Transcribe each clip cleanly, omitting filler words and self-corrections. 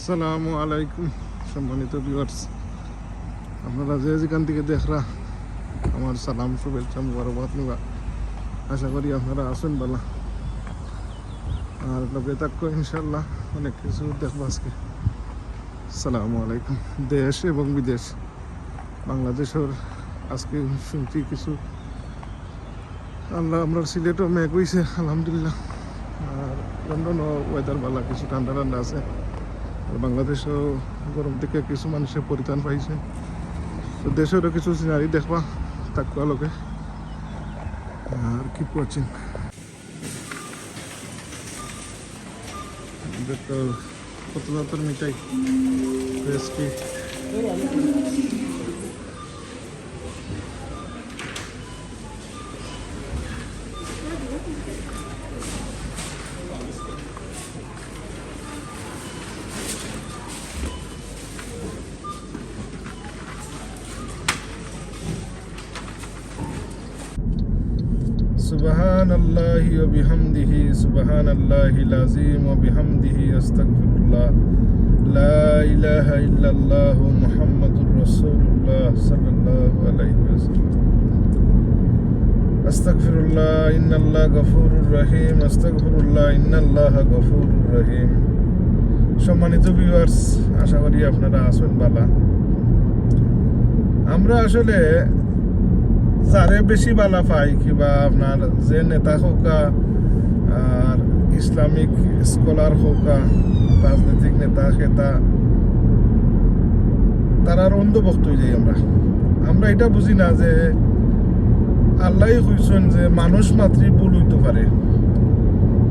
আসসালামু আলাইকুম সম্মানিত ভিউয়ার্স, আপনারা যে যেখান থেকে দেখরা আমার সালাম শুভেচ্ছা মুবারকবাদ নিবা। আশা করি আপনারা আছেন ভালো আর লগে থাকো ইনশাল্লাহ অনেক কিছু দেখবো আজকে। আসসালামু আলাইকুম। দেশ এবং বিদেশ বাংলাদেশের আজকে শুনছি কিছু আল্লাহ আমরা সিলেটও মেঘ হয়েছে আলহামদুলিল্লাহ, আর লন্ডনও ওয়েদার ভালো, কিছু ঠান্ডা ঠান্ডা আছে। আর বাংলাদেশও গরম থেকে কিছু মানুষের পরিত্রাণ পাইছে। তো দেশেরও কিছু সিনারি দেখবা থাকবা লোকে আর কি করছেন কত জাতের মিঠাই রেসপি সুবহানাল্লাহি ওয়া বিহামদিহি সুবহানাল্লাহিল আযীম ওয়া বিহামদিহি আস্তাগফিরুল্লাহ লা ইলাহা ইল্লাল্লাহু মুহাম্মাদুর রাসূলুল্লাহ সাল্লাল্লাহু আলাইহি ওয়াসাল্লাম। আস্তাগফিরুল্লাহ ইন্নাল্লাহা গফুরুর রহিম আস্তাগফিরুল্লাহ ইন্নাল্লাহা গফুরুর রহিম। সম্মানিত ভিউয়ার্স, আশা করি আপনারা আছেন ভালো। আমরা আসলে যারে বেশি বালা পাই কিবা আপনার যে নেতা হোকা আর ইসলামিক স্কলার হোকা রাজনৈতিক নেতা খেতা তারার অন্ধভক্ত হয়ে যাই। আমরা এটা বুঝি না যে আল্লাহ কইছেন যে মানুষ মাত্রই ভুল হইতে পারে,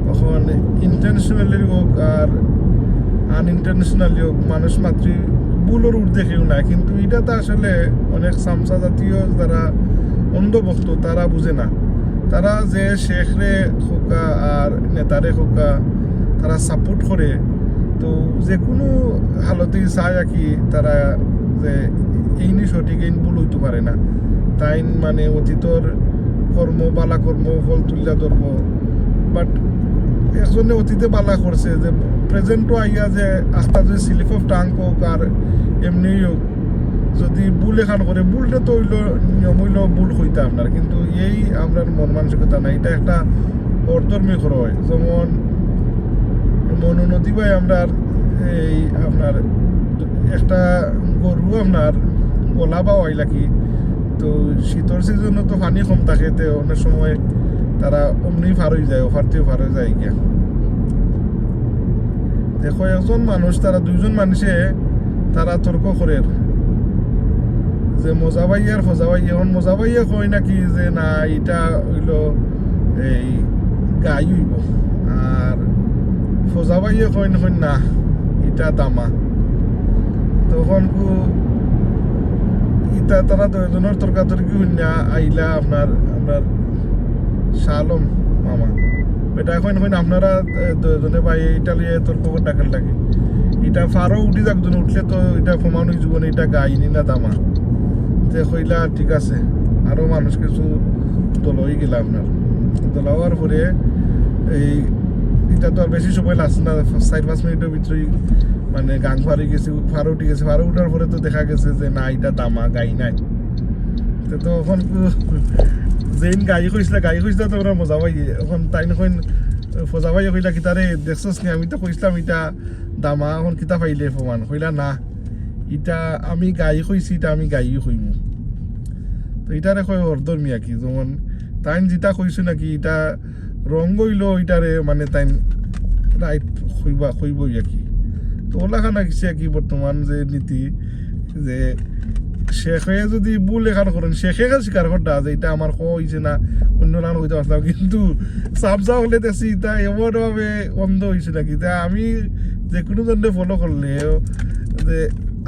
তখন ইন্টেনশনালি হোক আর আনইন্টেনশনালি হোক মানুষ মাত্রই ভুলের ঊর্ধ্বে কেউ না। কিন্তু এটা তো আসলে অনেক সামসা জাতীয় যারা অন্ধভক্ত তারা বুঝে না। তারা যে শেখরে হোকা আর নেতারে হোকা তারা সাপোর্ট করে, তো যে কোনো হালতেই চায় আর কি তারা যে এইনি সঠিক এইন ভুল হইতে পারে না। তাই মানে অতীতর কর্ম বালা কর্ম ফল তুলিয়া ধরব, বাট একজনে অতীতে বালা করছে যে প্রেজেন্টও আইয়া যে আস্তা যদি স্লিপ অফ টাং হোক আর এমনি হোক যদি ভুল এখান করে ভুলটা তো হইল নিয়ম হইল ভুল হইতে আপনার, কিন্তু এই আপনার মন মানসিকতা না। এটা একটা অর্ধর্মী হয়, যেমন মনোনদী ভাই আমরা এই আপনার একটা গরু আপনার গলা বা হয় নাকি, তো শীতর সিজনে তো পানি কম থাকে, তো অনেক সময় তারা অমনি ফার হয়ে যায়, অফারতেও ফার হয়ে যায় গিয়া। দেখো একজন মানুষ তারা দুইজন মানুষে তারা তর্ক করে যে মজা ভাইয়া আর ফজা ভাইয়া। এখন মজা ভাইয়া কয় নাকি যে না এটা হইল এই গাই হইব, আর ফজা ভাইয়া কয় না এটা দামা। তখন ইটা তারা দুজনের তর্কাতর্কি হইনা আইলা আপনার শালম মামা এটা এখন আপনারা দুজনে ভাই এটা লিয়ে তর্ক ডাকাল লাগে। এটা ফারও উঠি যাক উঠলে তো এটা সমান হয়ে যাব না, এটা গাইনি না দামা। যে কইলা ঠিক আছে, আরও মানুষ কিছু দলই গেলা আপনার দলাওয়ার পরে এই এটা তো আর বেশি সময় লাগছে না, 4-5 মিনিটের ভিতরেই মানে গাং ফার হয়ে গেছে, ফার উঠে গেছে। ফার উঠার পরে তো দেখা গেছে যে না এটা দামা গাই নাই। তো তখন যেইন গাই খুঁজলে তো ওরা মজা পাই। এখন তাই নখন ফজা পাই কইলা কিতারে দেখছস নি, আমি তো কইসলাম এটা দামা, এখন কিতা পাইলে প্রমাণ কইলা না এটা আমি গাই খুঁজছি, এটা আমি গাইও খুঁজমু। তো এটারে কয় অর্ধর্মী আর কি, যেমন তাইন যেটা কইছো নাকি এটা রং গইল ওইটারে মানে তাইন রাইট খুঁজবই আর কি। তো ওলাখানা কিছু আর কি বর্তমান যে নীতি যে শেখে যদি ভুল এখান করেন শেখে স্বীকার করতে যে এটা আমার হয়েছে না, অন্য রান হইতে পারতাম, কিন্তু সাবজা হলে দেখছি এটা এমনভাবে অন্ধ হয়েছে নাকি। তা আমি যে কোনো জনে ফলো করলে যে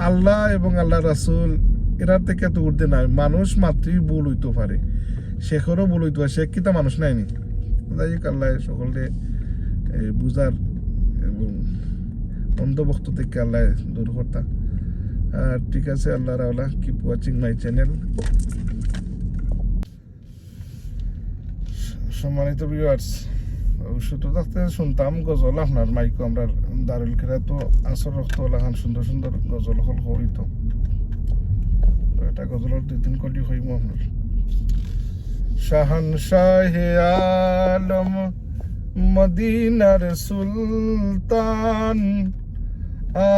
আল্লাহ এবং আল্লাহ রাসূল এরার থেকে তো উঠতে নাই, মানুষ মাত্রই ভুল হইতে পারে, শেখেরও ভুল হইতে পারে, শেখ কিতা মানুষ নাইনি। যাই হোক আল্লাহ সকলকে বুঝার এবং অন্ধভক্ত থেকে আল্লাহ দূর করতা। আর ঠিক আছে, আল্লাহ রাওলা কিপ ওয়াচিং মাই চ্যানেল। সম্মানিত ভিউয়ার্স, শুধু থাকতে শুনতাম গজল আপনার মাইকো আমরা দারুল খেরা তো আসর রক্ত লাগান সুন্দর সুন্দর গজল হল হইত তো এটা গজলের 2-3 কলি হইব আপনার শাহানশাহে আলম মদিনার সুলতান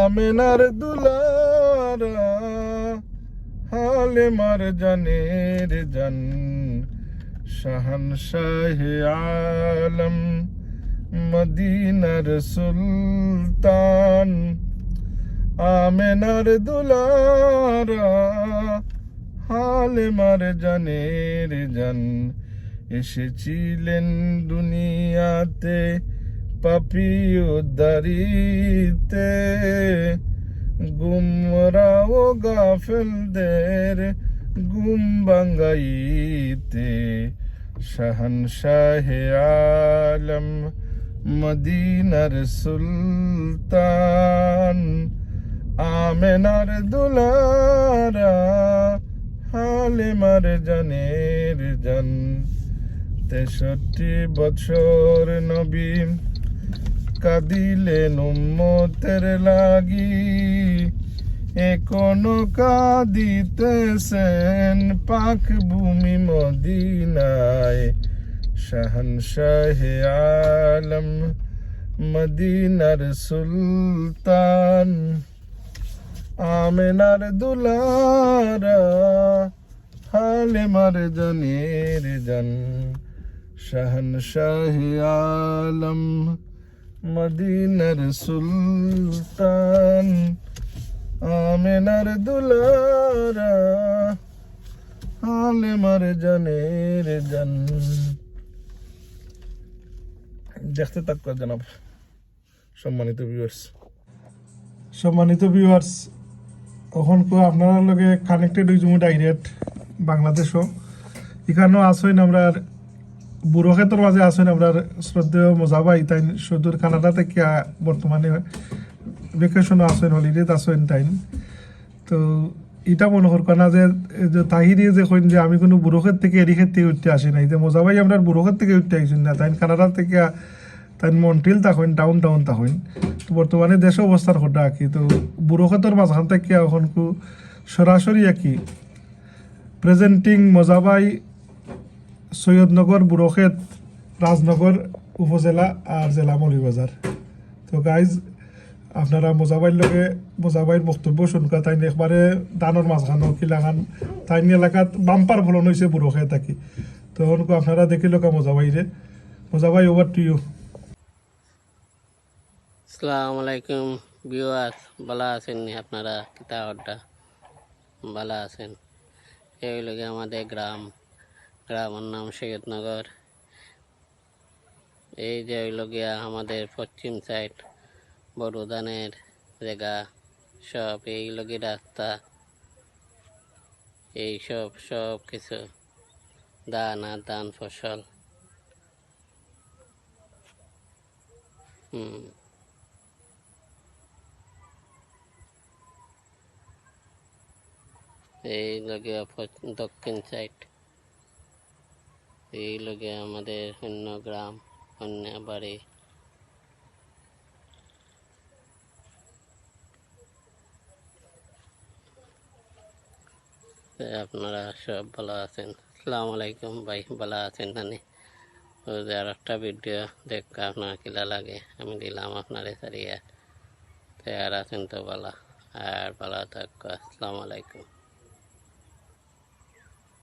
আমেনার দুলারা হালেমার জানের জান শাহানশাহে আলম মদিনার সুলতান আমেনার দুলারা হালেমার জানের জান এসেছিলেন দুনিয়াতে পাপী উদ্ধারিতে গুমরাহ গাফেলদের গুম ভাঙাইতে শাহানশাহে আলম মদিনার সুলতান আমেনার দুলারা হালেমার জানের জান 63 বছর নবী কাঁদিলেন উম্মতের লাগি এখনো কাঁদিতেছেন পাক ভূমি মদিনায় শাহানশাহে আলম মদিনার সুলতান আমেনার দুলারা হালেমার জানের জান শাহানশাহে আলম মদিনার সুলতান আমেনার দুলারা হালেমার জানের জান দেখতে থাকো জনাব সম্মানিত ভিউয়ার্স তখন আপনার লগে কানেক্টেড হয়ে যাবো ডাইরেক্ট বাংলাদেশও এখানেও আসেন আমরা বুড়ো ক্ষেত্র মাঝে আসেন আমরা শ্রদ্ধেয় মজাবাই তাই সুদূর কানাডা থেকে বর্তমানে ভেকেশনও আসেন হলিডেত আসেন তাই তো এটা মনে করবা না যে তাহিরি যে কইন যে আমি কোনো বুড়ো ক্ষেত থেকে এরি ক্ষেত থেকে উঠতে আসি নাই যে মজাবাই আমরা বুড়ো ক্ষেত থেকে উঠতে আসছেন না তাই কানাডা থেকে তাই মন্ট্রিল তখন টাউন তখন বর্তমানে দেশ অবস্থার হঠাৎ আঁকি তো বুড়ো ক্ষেতর মাঝখান থেকে এখন সরাসরি আঁকি প্রেজেন্টিং মজাবাই সৈয়দনগর বুড়োক্ষেত রাজনগর উপজেলা আর জেলা মৌলভীবাজার তো গাইজ আপনারা মজাবাইর বক্তব্য শুনকা তাই একবারে দানোর মাঝখানো কিলাখান তাই এলাকাত বাম্পার ফলন হয়েছে বুড়োক্ষেত থাকি তখন আপনারা দেখিল মজাবাই ওভার টু ইউ। আসসালামু আলাইকুম ভিউয়ার্স, ভালো আছেন আপনারা? কিতা অড্ডা ভালো আছেন? এই লগে আমাদের গ্রামের নাম সৈয়দনগর। এই যে গিয়া আমাদের পশ্চিম সাইড বড় ধানের জায়গা সব এই লগে রাস্তা এই সব কিছু ধান ফসল এই লগে দক্ষিণ সাইড এই লগে আমাদের অন্য গ্রাম অন্য বাড়ি। আপনারা সব ভালো আছেন? আসসালামু আলাইকুম ভাই, ভালো আছেন? জানি আর একটা ভিডিও দেখ আপনার কিলা লাগে আমি দিলাম আপনারে সারিয়া তৈরি আছেন তো ভালো আর ভালো থাকো। আসসালামু আলাইকুম।